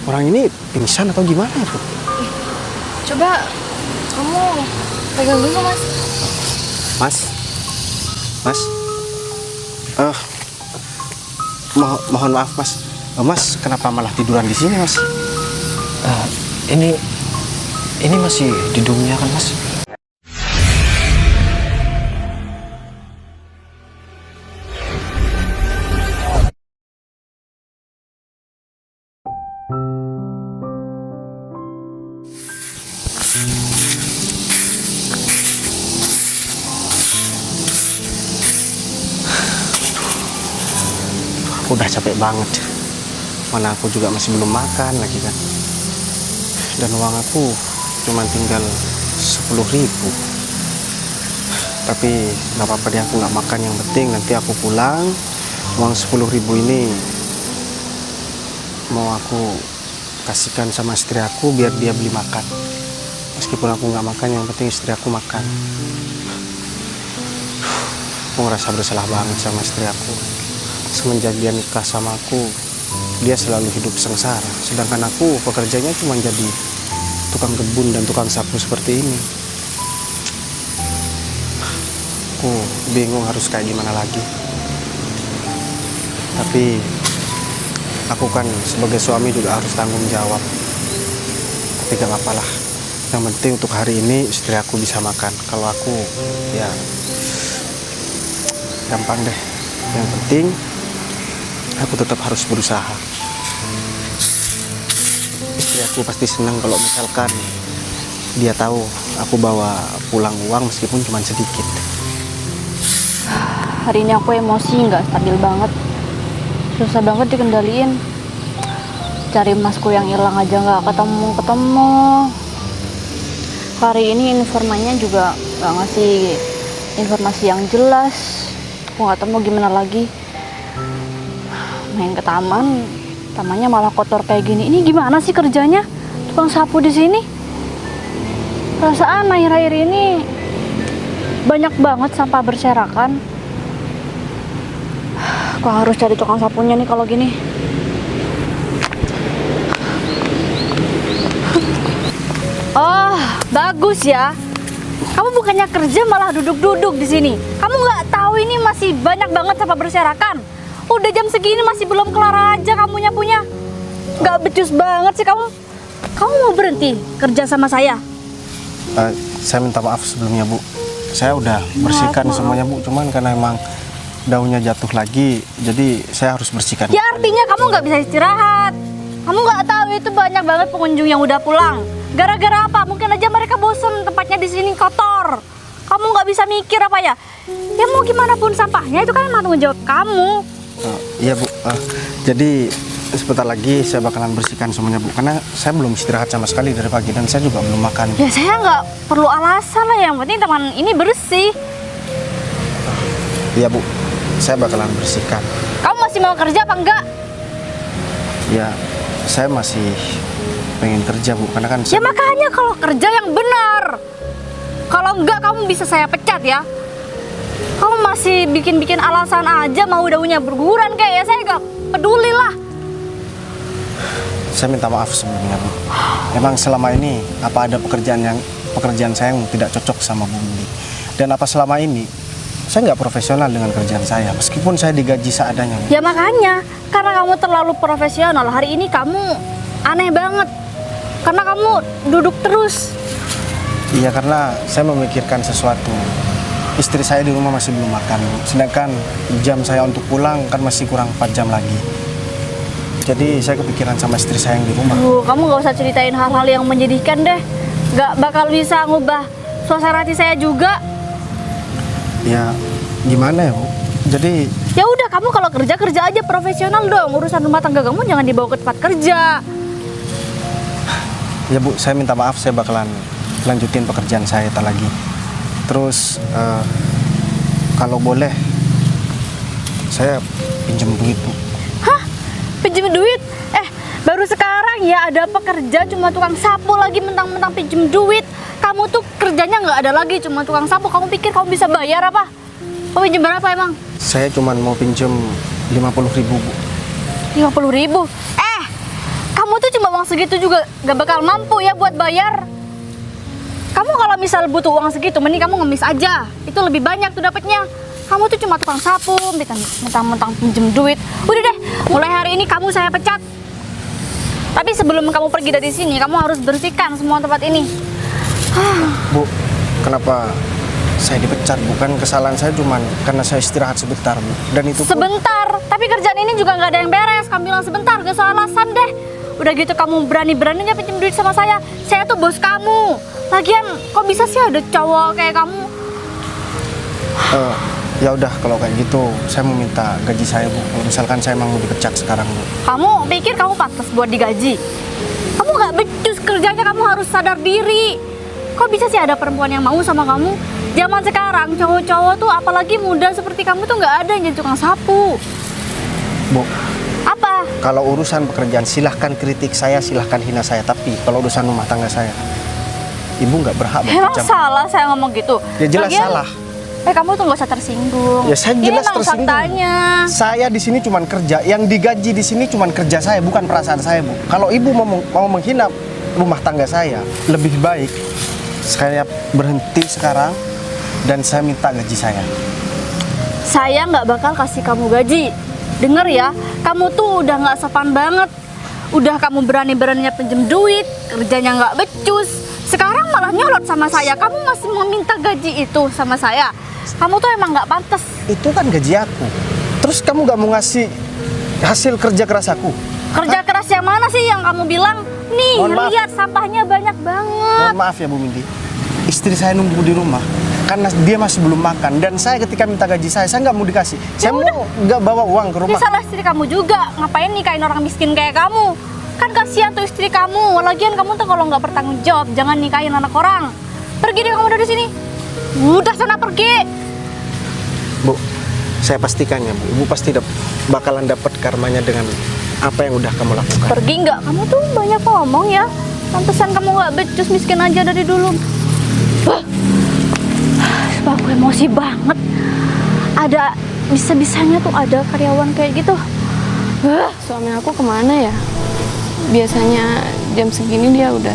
orang ini pingsan atau gimana ya, Bu? Coba kamu pegang dulu, Mas. Mas? Mas? Mohon maaf, Mas. Mas, kenapa malah tiduran di sini, Mas? Eh, ini masih di dunia kan, Mas? Aku udah capek banget. Mana aku juga masih belum makan lagi kan. Dan uang aku cuma tinggal 10.000. Tapi nggak apa-apa deh, aku nggak makan. Yang penting nanti aku pulang, uang 10.000 ini mau aku kasihkan sama istri aku biar dia beli makan. Meskipun aku nggak makan, yang penting istri aku makan. Aku ngerasa bersalah banget sama istri aku. Semenjak dia nikah sama aku, dia selalu hidup sengsara. Sedangkan aku pekerjaannya cuma jadi tukang kebun dan tukang sapu seperti ini. Aku bingung harus kayak gimana lagi. Tapi aku kan sebagai suami juga harus tanggung jawab. Tapi gak apa-apa lah. Yang penting untuk hari ini istri aku bisa makan. Kalau aku ya gampang deh. Yang penting aku tetap harus berusaha. Istri aku pasti senang kalau misalkan dia tahu aku bawa pulang uang meskipun cuma sedikit. Hari ini aku emosi nggak stabil banget. Susah banget dikendaliin. Cari emasku yang hilang aja nggak ketemu. Hari ini informanya juga nggak ngasih informasi yang jelas. Aku nggak tahu mau gimana lagi. Main ke taman, tamannya malah kotor kayak gini. Ini gimana sih kerjanya? Tukang sapu di sini. Perasaan akhir-akhir ini banyak banget sampah berserakan. Aku harus cari tukang sapunya nih kalau gini. Oh, bagus ya. Kamu bukannya kerja malah duduk-duduk di sini. Kamu nggak tahu ini masih banyak banget sampah berserakan. Udah jam segini masih belum kelar aja kamu nyapunya. Nggak becus banget sih kamu. Kamu mau berhenti kerja sama saya? Saya minta maaf sebelumnya, Bu. Saya udah bersihkan semuanya, Bu. Cuman karena emang daunnya jatuh lagi, jadi saya harus bersihkan. Ya artinya kamu nggak bisa istirahat. Kamu nggak tahu itu banyak banget pengunjung yang udah pulang. Gara-gara apa? Mungkin aja mereka bosen tempatnya di sini kotor. Kamu nggak bisa mikir apa ya? Ya mau gimana pun sampahnya itu kan tanggung jawab kamu. Iya, Bu. Jadi sebentar lagi saya bakalan bersihkan semuanya, Bu. Karena saya belum istirahat sama sekali dari pagi dan saya juga belum makan. Ya saya nggak perlu alasan lah, yang penting teman ini bersih. Iya, Bu. Saya bakalan bersihkan. Kamu masih mau kerja apa enggak? Ya, saya masih pengen kerja, Bu. Karena kan Ya makanya kalau kerja yang benar. Kalau enggak kamu bisa saya pecat ya. Kamu masih bikin-bikin alasan aja, mau daunnya berguguran kayak ya, saya nggak peduli lah. saya minta maaf sebelumnya, Bu. Emang selama ini apa ada pekerjaan saya yang tidak cocok sama Bu Mili. Dan apa selama ini saya nggak profesional dengan kerjaan saya, meskipun saya digaji seadanya, Bu. Ya makanya, karena kamu terlalu profesional, hari ini kamu aneh banget. Karena kamu duduk terus. Iya, karena saya memikirkan sesuatu. Istri saya di rumah masih belum makan, Bu. Sedangkan jam saya untuk pulang kan masih kurang 4 jam lagi. Jadi saya kepikiran sama istri saya yang di rumah. Kamu nggak usah ceritain hal-hal yang menyedihkan deh. Nggak bakal bisa ngubah suasana hati saya juga. Ya, gimana ya, Bu? Jadi Ya udah, kamu kalau kerja aja profesional dong. Urusan rumah tangga kamu jangan dibawa ke tempat kerja. ya, Bu, saya minta maaf, saya bakalan lanjutin pekerjaan saya tak lagi. Terus kalau boleh saya pinjam duit, Bu. Hah? Pinjem duit? Baru sekarang ya ada pekerja cuma tukang sapu lagi mentang-mentang pinjem duit. Kamu tuh kerjanya nggak ada lagi, cuma tukang sapu. Kamu pikir kamu bisa bayar apa? Kamu pinjem berapa emang? Saya cuma mau pinjam 50.000, Bu. 50.000? Kamu tuh cuma uang segitu juga gak bakal mampu ya buat bayar. Kamu kalau misal butuh uang segitu, mending kamu ngemis aja. Itu lebih banyak tuh dapatnya. Kamu tuh cuma tukang sapu, mentang-mentang pinjem duit. Udah deh, mulai hari ini kamu saya pecat. Tapi sebelum kamu pergi dari sini, kamu harus bersihkan semua tempat ini. Bu, kenapa saya dipecat? Bukan kesalahan saya, cuman karena saya istirahat sebentar, Bu. Dan itu pun Sebentar, tapi kerjaan ini juga nggak ada yang beres. Kamu bilang sebentar, gak usah alasan deh. Udah gitu kamu berani-beraninya pinjam duit sama saya. Saya tuh bos kamu. Lagian, kok bisa sih ada cowok kayak kamu? ya udah kalau kayak gitu, saya mau minta gaji saya, Bu. Kalau misalkan saya emang mau dipecat sekarang, Bu. Kamu pikir kamu pantas buat digaji? Kamu nggak becus kerjanya, kamu harus sadar diri. Kok bisa sih ada perempuan yang mau sama kamu? Zaman sekarang cowok-cowok tuh apalagi muda seperti kamu tuh nggak ada yang jadi tukang sapu. Bu, Apa? kalau urusan pekerjaan silahkan kritik saya, silahkan hina saya. Tapi kalau urusan rumah tangga saya, Ibu nggak berhak Emang berbicara. salah saya ngomong gitu? Ya jelas Lagian, salah. kamu tuh nggak usah tersinggung. Ya saya Ini jelas emang tersinggung. faktanya. Saya di sini cuman kerja, yang digaji di sini cuman kerja saya, bukan perasaan saya, Bu. Kalau Ibu mau menghina rumah tangga saya, lebih baik saya berhenti sekarang dan saya minta gaji saya. Saya nggak bakal kasih kamu gaji. Dengar ya, kamu tuh udah nggak sopan banget. Udah kamu berani-beraninya pinjem duit, kerjanya nggak becus. Sekarang malah nyolot sama saya. Kamu masih meminta gaji itu sama saya. Kamu tuh emang nggak pantas. Itu kan gaji aku. Terus kamu nggak mau ngasih hasil kerja keras aku? Kerja keras yang mana sih yang kamu bilang? Nih, Mohon maaf. lihat sampahnya banyak banget. Mohon maaf ya Bu Mindy, istri saya nunggu di rumah karena dia masih belum makan, dan saya ketika minta gaji saya nggak mau dikasih. Saya mau nggak bawa uang ke Ini rumah. salah istri kamu juga. Ngapain nikahin orang miskin kayak kamu? Kan kasihan tuh istri kamu. Lagian kamu tuh kalau nggak bertanggung jawab, jangan nikahin anak orang. Pergi deh kamu dari sini. Udah sana pergi. Bu, saya pastikan ya Bu, Ibu pasti bakalan dapat karmanya dengan apa yang udah kamu lakukan. Pergi nggak? Kamu tuh banyak ngomong ya. Pantesan kamu nggak becus, miskin aja dari dulu. Wah, aku emosi banget. Ada bisa-bisanya tuh ada karyawan kayak gitu. Suami aku kemana ya? Biasanya jam segini dia udah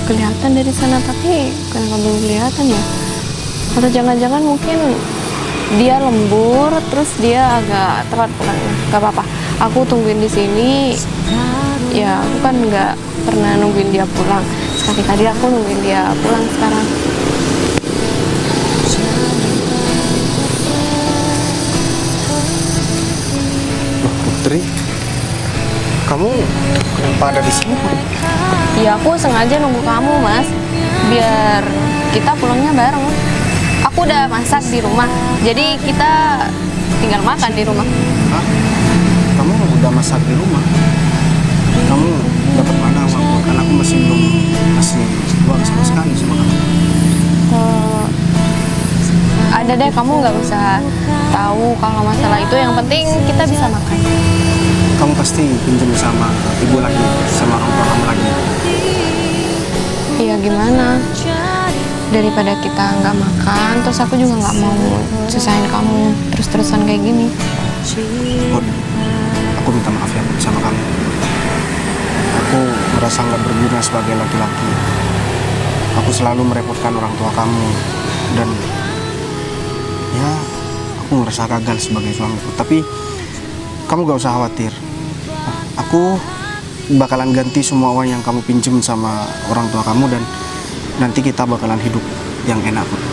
kelihatan dari sana, tapi kenapa belum kelihatan ya? Atau jangan-jangan mungkin dia lembur, terus dia agak telat pulang. Gak apa-apa, aku tungguin di sini. Ya, aku kan nggak pernah nungguin dia pulang. Sekali-kali aku nungguin dia pulang sekarang. Loh, Putri, kamu kenapa ada di sini? Ya, aku sengaja nunggu kamu, Mas, biar kita pulangnya bareng. Aku udah masak di rumah, jadi kita tinggal makan di rumah. Hah? Kamu udah masak di rumah? Kamu dapat mana uang? Karena aku masih belum kasih uang sama sekali sama kamu. Ada deh, kamu nggak usah tahu kalau masalah itu. Yang penting kita bisa makan. Kamu pasti pinjam sama ibu lagi, sama orang tua kamu lagi. Iya, gimana? Daripada kita nggak makan, terus aku juga nggak mau susahin kamu terus-terusan kayak gini. Put, aku minta maaf ya Put, sama kamu. Aku merasa nggak berguna sebagai laki-laki. Aku selalu merepotkan orang tua kamu, dan ya aku merasa gagal sebagai suami. Tapi kamu gak usah khawatir. Aku bakalan ganti semua uang yang kamu pinjem sama orang tua kamu, dan nanti kita bakalan hidup yang enak, Put.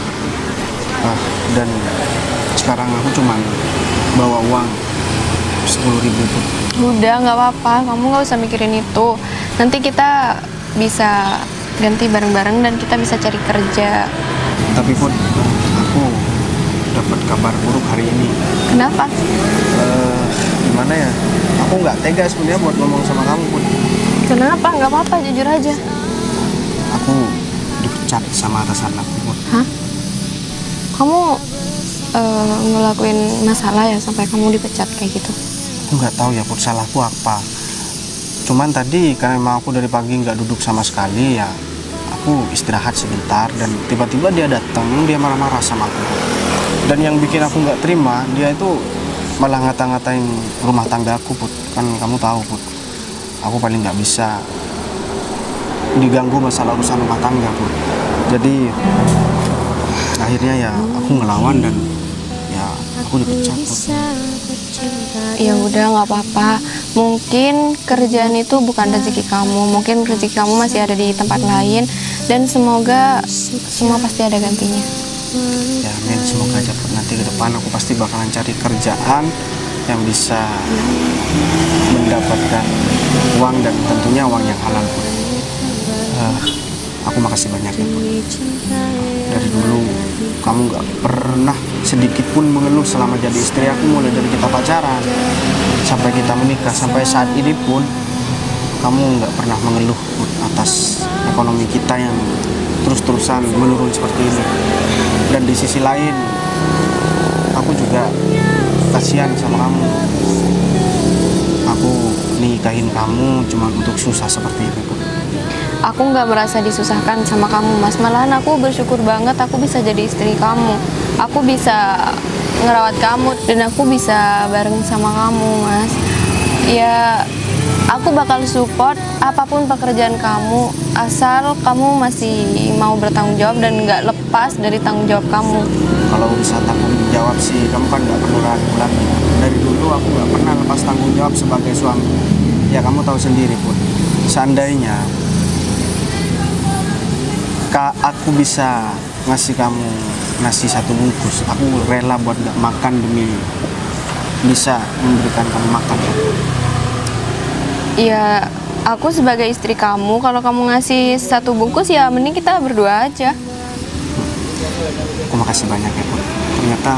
Dan sekarang aku cuman bawa uang 10.000, Put. Udah, nggak apa-apa, kamu nggak usah mikirin itu. Nanti kita bisa ganti bareng-bareng dan kita bisa cari kerja. Tapi Put, aku dapat kabar buruk hari ini. Kenapa? Gimana ya? Aku nggak tega sebenarnya buat ngomong sama kamu, Put. Kenapa? Nggak apa-apa, jujur aja. Aku dipecat sama atasan aku, Put. Hah? Kamu ngelakuin masalah ya sampai kamu dipecat kayak gitu? Aku nggak tahu ya, Put, salahku apa. Cuman tadi karena memang aku dari pagi nggak duduk sama sekali ya, aku istirahat sebentar dan tiba-tiba dia datang, dia marah-marah sama aku. Dan yang bikin aku nggak terima, dia itu malah ngata-ngatain rumah tangga aku, Put. Kan kamu tahu, Put, aku paling nggak bisa diganggu masalah urusan rumah tangga, Put. Jadi akhirnya ya aku ngelawan dan ya aku dipecat, Put. Ya udah nggak apa-apa. Mungkin kerjaan itu bukan rezeki kamu. Mungkin rezeki kamu masih ada di tempat lain. Dan semoga semua pasti ada gantinya. Ya men, semoga aja Put, nanti ke depan aku pasti bakalan cari kerjaan yang bisa mendapatkan uang dan tentunya uang yang halal, Put. Aku makasih banyak ya, Put. Dari dulu kamu gak pernah sedikit pun mengeluh selama jadi istri aku, mulai dari kita pacaran sampai kita menikah, sampai saat ini pun kamu gak pernah mengeluh, Put, atas ekonomi kita yang terus-terusan menurun seperti ini. Dan di sisi lain aku juga kasihan sama kamu. Aku nikahin kamu cuma untuk susah seperti ini, Put. Aku nggak merasa disusahkan sama kamu, Mas. Malahan aku bersyukur banget aku bisa jadi istri kamu. Aku bisa ngerawat kamu dan aku bisa bareng sama kamu, Mas. Ya, aku bakal support apapun pekerjaan kamu, asal kamu masih mau bertanggung jawab dan nggak lepas dari tanggung jawab kamu. Kalau bisa tanggung jawab sih, kamu kan nggak perlu ragu lagi. Dari dulu aku nggak pernah lepas tanggung jawab sebagai suami. Ya kamu tahu sendiri, Put. Seandainya aku bisa ngasih kamu nasi 1 bungkus, aku rela buat nggak makan demi bisa memberikan kamu makan. Ya, aku sebagai istri kamu, kalau kamu ngasih 1 bungkus ya mending kita berdua aja. Aku makasih banyak ya, Put. Ternyata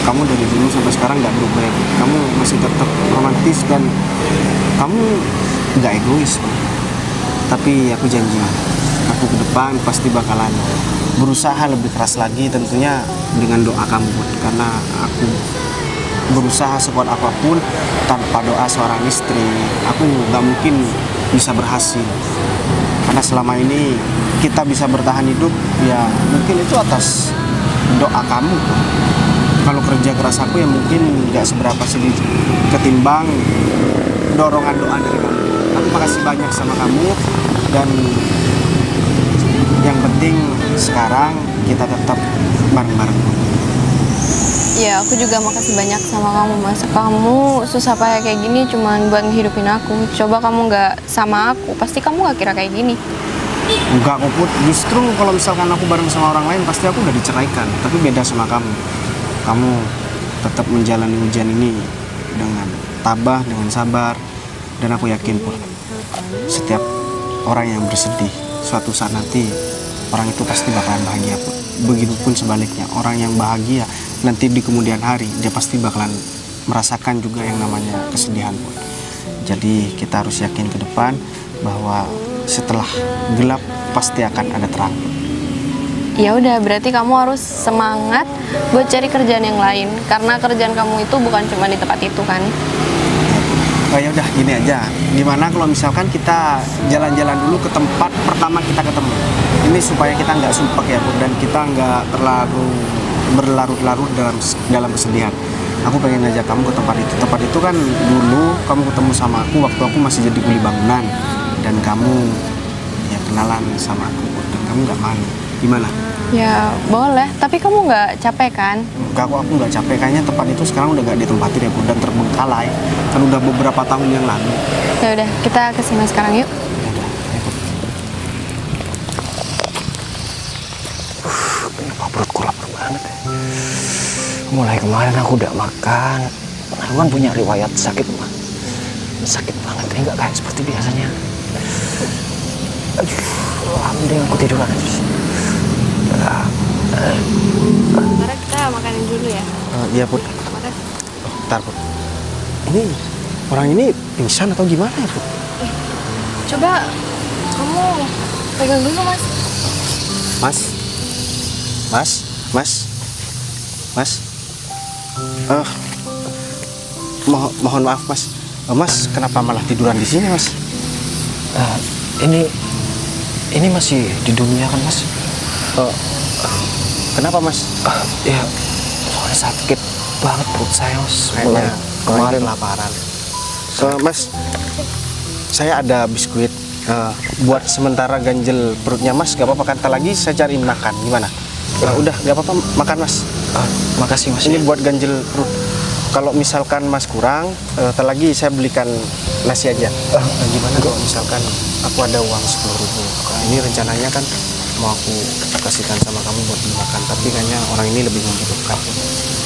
kamu dari dulu sampai sekarang nggak berubah ya, Put. Kamu masih tetap romantis dan kamu nggak egois, Put. Tapi aku janji, aku ke depan pasti bakalan berusaha lebih keras lagi, tentunya dengan doa kamu, Put. Karena aku berusaha sekuat apapun, tanpa doa seorang istri aku nggak mungkin bisa berhasil. Karena selama ini kita bisa bertahan hidup ya mungkin itu atas doa kamu, Put. Kalau kerja keras aku ya mungkin nggak seberapa sedikit ketimbang dorongan doa dari kamu. Aku makasih banyak sama kamu, dan yang penting sekarang kita tetap bareng-bareng. Ya, aku juga makasih banyak sama kamu, Mas. Kamu susah payah kayak gini cuman buat ngehidupin aku. Coba kamu nggak sama aku, pasti kamu nggak kira kayak gini. Enggak kok, Put. Justru kalau misalkan aku bareng sama orang lain pasti aku udah diceraikan. Tapi beda sama kamu. Kamu tetap menjalani ujian ini dengan tabah, dengan sabar. Dan aku yakin, Put, setiap orang yang bersedih suatu saat nanti orang itu pasti bakalan bahagia, Put. Begitupun sebaliknya, orang yang bahagia nanti di kemudian hari dia pasti bakalan merasakan juga yang namanya kesedihan, Put. Jadi kita harus yakin ke depan bahwa setelah gelap pasti akan ada terang. Ya udah, berarti kamu harus semangat buat cari kerjaan yang lain, karena kerjaan kamu itu bukan cuma di tempat itu kan. Oh ya udah, gini aja. Gimana kalau misalkan kita jalan-jalan dulu ke tempat pertama kita ketemu. Ini supaya kita nggak sumpek ya, Put, dan kita nggak terlalu berlarut-larut dalam kesedihan. Aku pengen ngajak kamu ke tempat itu. Tempat itu kan dulu kamu ketemu sama aku waktu aku masih jadi kuli bangunan, dan kamu ya kenalan sama aku, Put, dan kamu nggak malu. Gimana? Ya boleh, tapi kamu nggak capek kan? Enggak, aku nggak capek. Kayaknya tempat itu sekarang udah nggak ditempatin ya, Put, dan terbengkalai. Kan udah beberapa tahun yang lalu. Ya udah, kita kesini sekarang yuk. Yaudah, ayo, Put. Kenapa perutku lapar banget ya? Mulai kemarin aku udah makan. Aku kan punya riwayat sakit mah. Sakit banget, ya nggak kayak seperti biasanya. Aduh, mending aku tiduran aja sih. Sekarang kita makanin dulu ya. Iya, Put. Bentar, Put. Ini orang ini pingsan atau gimana ya, Put? Coba kamu pegang dulu, Mas. Mas? Mas? Mas? Mas? Mohon maaf, Mas. Mas, kenapa malah tiduran di sini, Mas? Ini masih di dunia kan, Mas? Kenapa, Mas? Ya, soalnya sakit banget perut saya, Mas. Kayaknya Kemarin laparan. Mas, saya ada biskuit buat sementara ganjel perutnya Mas. Gak apa-apa kan? Ntar lagi saya cari makan. Gimana? Udah, gak apa-apa makan Mas. Makasih Mas. Ini buat ganjel perut. Kalau misalkan Mas kurang, ntar lagi saya belikan nasi aja. Gimana kalau misalkan aku ada uang 10.000? Ini rencananya kan mau aku kasihkan sama kamu buat beli makan, tapi kayaknya orang ini lebih membutuhkan.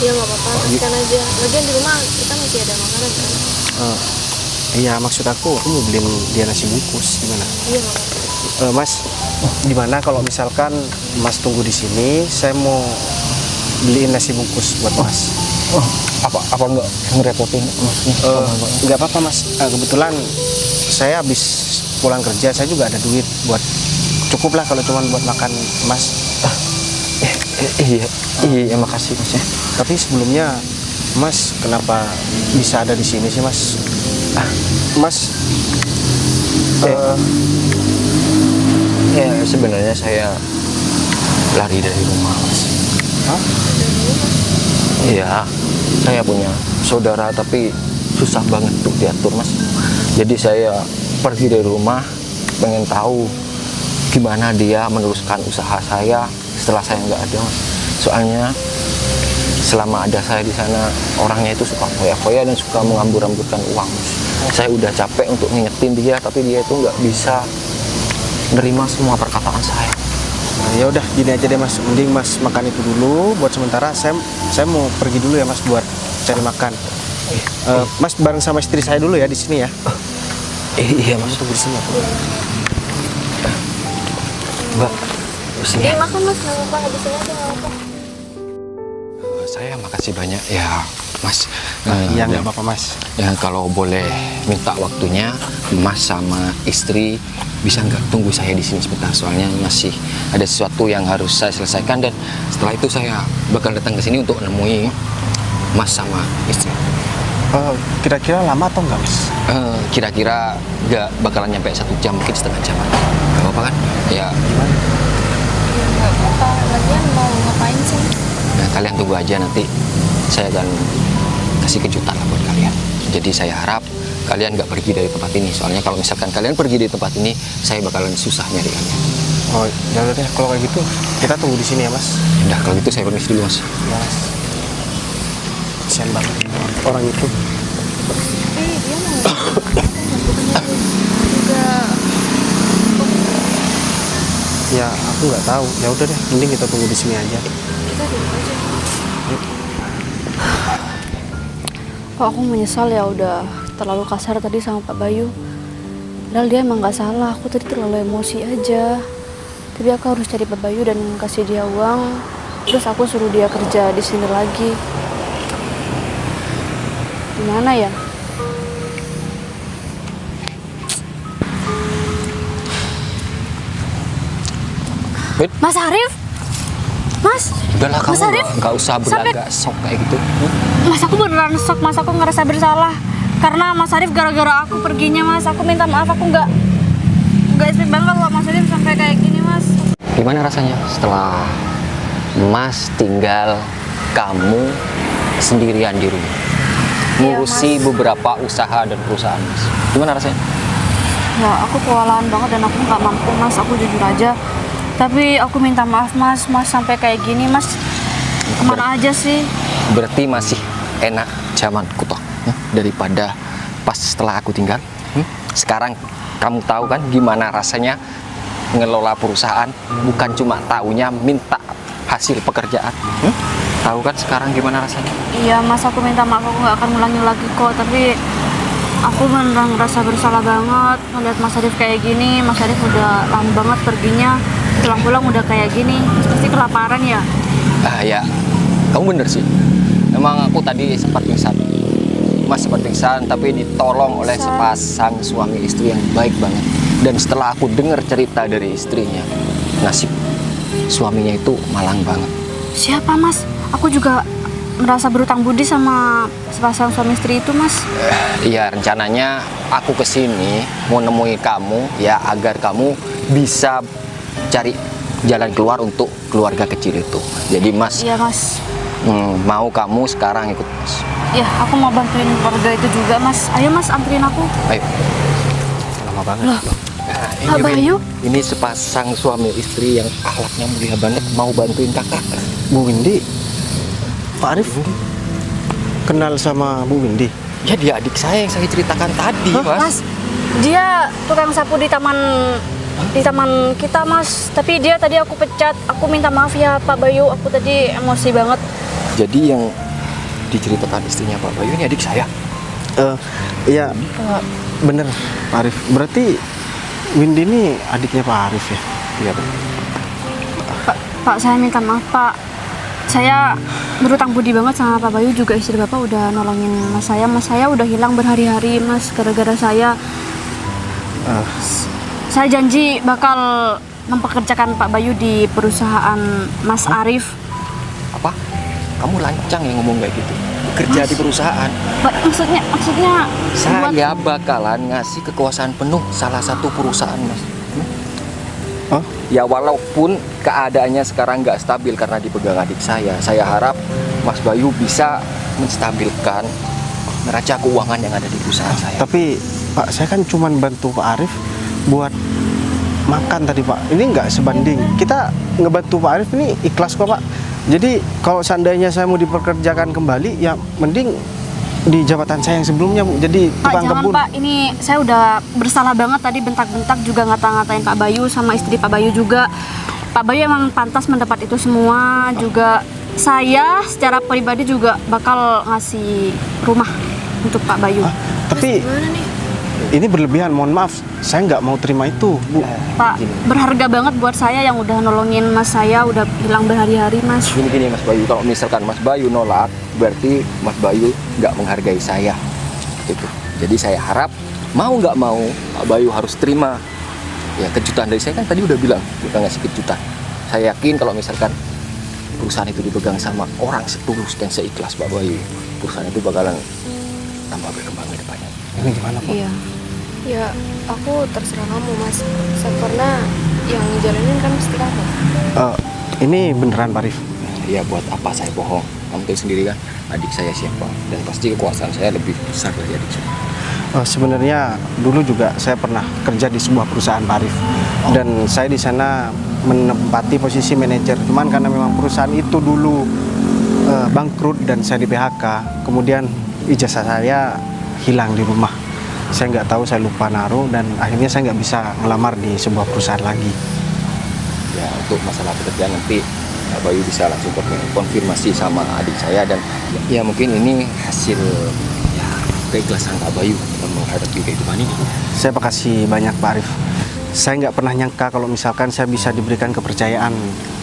Iya nggak apa-apa, kasihkan aja. Lagian di rumah kita masih ada makanan kan? Iya, maksud aku mau beliin dia nasi bungkus. Gimana? Iya nggak apa-apa. Mas, gimana kalau misalkan Mas tunggu di sini, saya mau beliin nasi bungkus buat Mas. Apa nggak ngerepotin Masnya? Nggak apa-apa Mas. Kebetulan saya habis pulang kerja, saya juga ada duit buat cukup lah kalau cuma buat makan Mas. Iya, makasih Mas ya. Tapi sebelumnya Mas kenapa bisa ada di sini sih Mas? Mas, Ya sebenarnya saya lari dari rumah Mas. Hah? Iya, saya punya saudara tapi susah banget untuk diatur Mas. Jadi saya pergi dari rumah pengen tahu gimana dia meneruskan usaha saya setelah saya nggak ada Mas. Soalnya selama ada saya di sana orangnya itu suka foya-foya dan suka menghambur-hamburkan uang Mas. Saya udah capek untuk ngingetin dia tapi dia itu nggak bisa nerima semua perkataan saya. Ya udah gini aja deh Mas, mending Mas makan itu dulu buat sementara. Saya mau pergi dulu ya Mas buat cari makan. Mas bareng sama istri saya dulu ya di sini ya. Iya Mas, Tunggu di sini. Mbak, sini. Iya makan Mas, nggak apa-apa, habisin aja nggak apa-apa. Saya makasih banyak ya Mas. Iya nggak apa-apa Mas. Ya kalau boleh minta waktunya Mas sama istri bisa nggak tunggu saya di sini sebentar, soalnya masih ada sesuatu yang harus saya selesaikan dan setelah itu saya bakal datang ke sini untuk nemui Mas sama istri. Kira-kira lama atau enggak Mas? Kira-kira nggak bakalan nyampe 1 jam, mungkin setengah jam. Gak apa-apa kan? Ya Gimana? Iya nggak apa-apa, lagian mau ngapain sih? nah, kalian tunggu aja, nanti saya akan kasih kejutan lah buat kalian. Jadi saya harap kalian nggak pergi dari tempat ini, soalnya kalau misalkan kalian pergi dari tempat ini saya bakalan susah nyari kalian. Oh ya udah deh, kalau kayak gitu kita tunggu di sini ya Mas. Udah kalau gitu saya permisi dulu Mas. Ya Mas. Kasian banget orang itu. Dia mau juga Ya aku nggak tahu. Ya udah deh, mending kita tunggu di sini aja. kita duduk aja. Kok aku menyesal ya udah terlalu kasar tadi sama Pak Bayu. Padahal dia emang nggak salah, aku tadi terlalu emosi aja. Tapi aku harus cari Pak Bayu dan kasih dia uang. Terus aku suruh dia kerja di sini lagi. Gimana ya? Mas Arif? Mas? Udahlah kamu Mas Arif? nggak usah berlagak sok kayak gitu. Mas aku beneran shock, Mas aku ngerasa bersalah karena Mas Arif gara-gara aku perginya Mas. Aku minta maaf, aku nggak expect banget loh Mas Arif sampai kayak gini Mas. Gimana rasanya setelah Mas tinggal kamu sendirian di rumah, Iya, ngurusi Mas. beberapa usaha dan perusahaan Mas? Gimana rasanya? Ya aku kewalahan banget dan aku nggak mampu Mas, aku jujur aja. Tapi aku minta maaf Mas, Mas sampai kayak gini Mas. Kemana aja sih? Berarti masih enak zaman kutok daripada pas setelah aku tinggal. Sekarang kamu tahu kan gimana rasanya ngelola perusahaan, bukan cuma taunya minta hasil pekerjaan. Tahu kan sekarang gimana rasanya? Iya Mas, aku minta maaf, aku nggak akan ulangi lagi kok. Tapi aku beneran ngerasa bersalah banget ngeliat Mas Arif kayak gini. Mas Arif udah lama banget perginya, pulang-pulang udah kayak gini. Mas pasti kelaparan ya? Ya, kamu bener sih. Emang aku tadi sempat pingsan. Mas sempat pingsan, tapi ditolong oleh sepasang suami istri yang baik banget. Dan setelah aku dengar cerita dari istrinya, nasib suaminya itu malang banget. Siapa Mas? Aku juga merasa berutang budi sama sepasang suami istri itu Mas. Iya, rencananya aku kesini mau nemui kamu ya agar kamu bisa cari jalan keluar untuk keluarga kecil itu. Jadi Mas, Iya Mas. mau kamu sekarang ikut Mas. Ya aku mau bantuin keluarga itu juga Mas. Ayo Mas, anterin aku. Ayo. lama banget. Nah, Pak Bayu? Ini sepasang suami istri yang akhlaknya mulia banget mau bantuin kakak. Bu Windy, Pak Arif kenal sama Bu Windy? Ya dia adik saya yang saya ceritakan tadi, Hah? Mas. Mas, dia tukang sapu di taman kita, Mas. Tapi dia tadi aku pecat. Aku minta maaf ya Pak Bayu, aku tadi emosi banget. Jadi yang diceritakan istrinya Pak Bayu ini adik saya. Iya, bener Pak Arif. Berarti Windy ini adiknya Pak Arif ya? Iya, Pak. Pak, saya minta maaf Pak. Saya berutang budi banget sama Pak Bayu, juga istri Bapak udah nolongin Mas saya. Mas saya udah hilang berhari-hari Mas, gara-gara saya. Saya janji bakal mempekerjakan Pak Bayu di perusahaan Mas Arif. Apa? Kamu lancang yang ngomong kayak gitu. Kerja di perusahaan. Maksudnya Saya bakalan ngasih kekuasaan penuh salah satu perusahaan, Mas. Oh? Ya walaupun keadaannya sekarang nggak stabil karena dipegang adik saya harap Mas Bayu bisa menstabilkan neraca keuangan yang ada di perusahaan saya. Tapi Pak, saya kan cuma bantu Pak Arif buat makan tadi Pak. Ini nggak sebanding. Kita ngebantu Pak Arif ini ikhlas kok Pak. Jadi kalau seandainya saya mau dipekerjakan kembali, ya mending di jabatan saya yang sebelumnya Bu. Jadi Pak, tukang jangan kebun. Pak, ini saya udah bersalah banget tadi, bentak-bentak juga ngata-ngatain Pak Bayu sama istri Pak Bayu juga. Pak Bayu emang pantas mendapat itu semua. Juga saya secara pribadi juga bakal ngasih rumah untuk Pak Bayu. Tapi Gimana nih? ini berlebihan, mohon maaf. Saya nggak mau terima itu Bu. Pak, berharga banget buat saya yang udah nolongin Mas saya, udah hilang berhari-hari Mas. Gini Mas Bayu, kalau misalkan Mas Bayu nolak, berarti Mas Bayu nggak menghargai saya. Gitu. Jadi saya harap mau nggak mau Pak Bayu harus terima. Ya kejutan dari saya kan tadi udah bilang, kita ngasih kejutan. Saya yakin kalau misalkan perusahaan itu dipegang sama orang setulus dan seikhlas Pak Bayu, perusahaan itu bakalan tambah berkembang ke depannya. Ini gimana Pak? Iya. Ya, aku terserah kamu, Mas. Karena yang jalanin kan mesti kamu. Ini beneran Pak Arif? Ya buat apa saya bohong? Kamu tahu sendiri kan adik saya siapa, dan pasti kekuasaan saya lebih besar dari adik saya. Sebenarnya dulu juga saya pernah kerja di sebuah perusahaan Pak Arif, dan saya di sana menempati posisi manajer. Cuman karena memang perusahaan itu dulu bangkrut dan saya di PHK, kemudian ijazah saya hilang di rumah. Saya nggak tahu, saya lupa naruh, dan akhirnya saya nggak bisa ngelamar di sebuah perusahaan lagi. Ya untuk masalah pekerjaan nanti Pak Bayu bisa langsung konfirmasi sama adik saya, dan ya mungkin ini hasil ya keikhlasan Pak Bayu dalam menghadapi kehidupan ini. Saya makasih banyak Pak Arif. Saya nggak pernah nyangka kalau misalkan saya bisa diberikan kepercayaan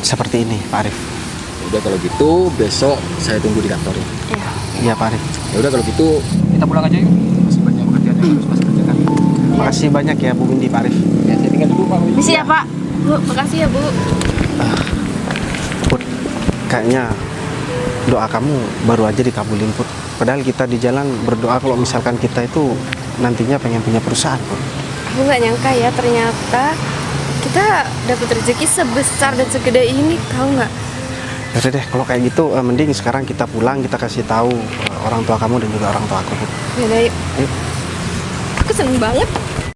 seperti ini Pak Arif. Ya udah kalau gitu besok saya tunggu di kantor ya. Iya Pak Arif. Ya udah kalau gitu kita pulang aja yuk. Masih banyak pekerjaan yang harus masih kerjakan. Makasih banyak ya Bu Windy, Pak Arif. Ya saya tinggal dulu Pak Bayu. Misi ya Pak. Bu, makasih ya, Bu. Put, kayaknya doa kamu baru aja dikabulin Put. Padahal kita di jalan berdoa kalau misalkan kita itu nantinya pengen punya perusahaan Put. Aku nggak nyangka ya, ternyata kita dapat rezeki sebesar dan segede ini, tahu nggak? Yaudah deh, kalau kayak gitu mending sekarang kita pulang, kita kasih tahu orang tua kamu dan juga orang tua aku Put. Yaudah, yuk. Yuk. Aku seneng banget.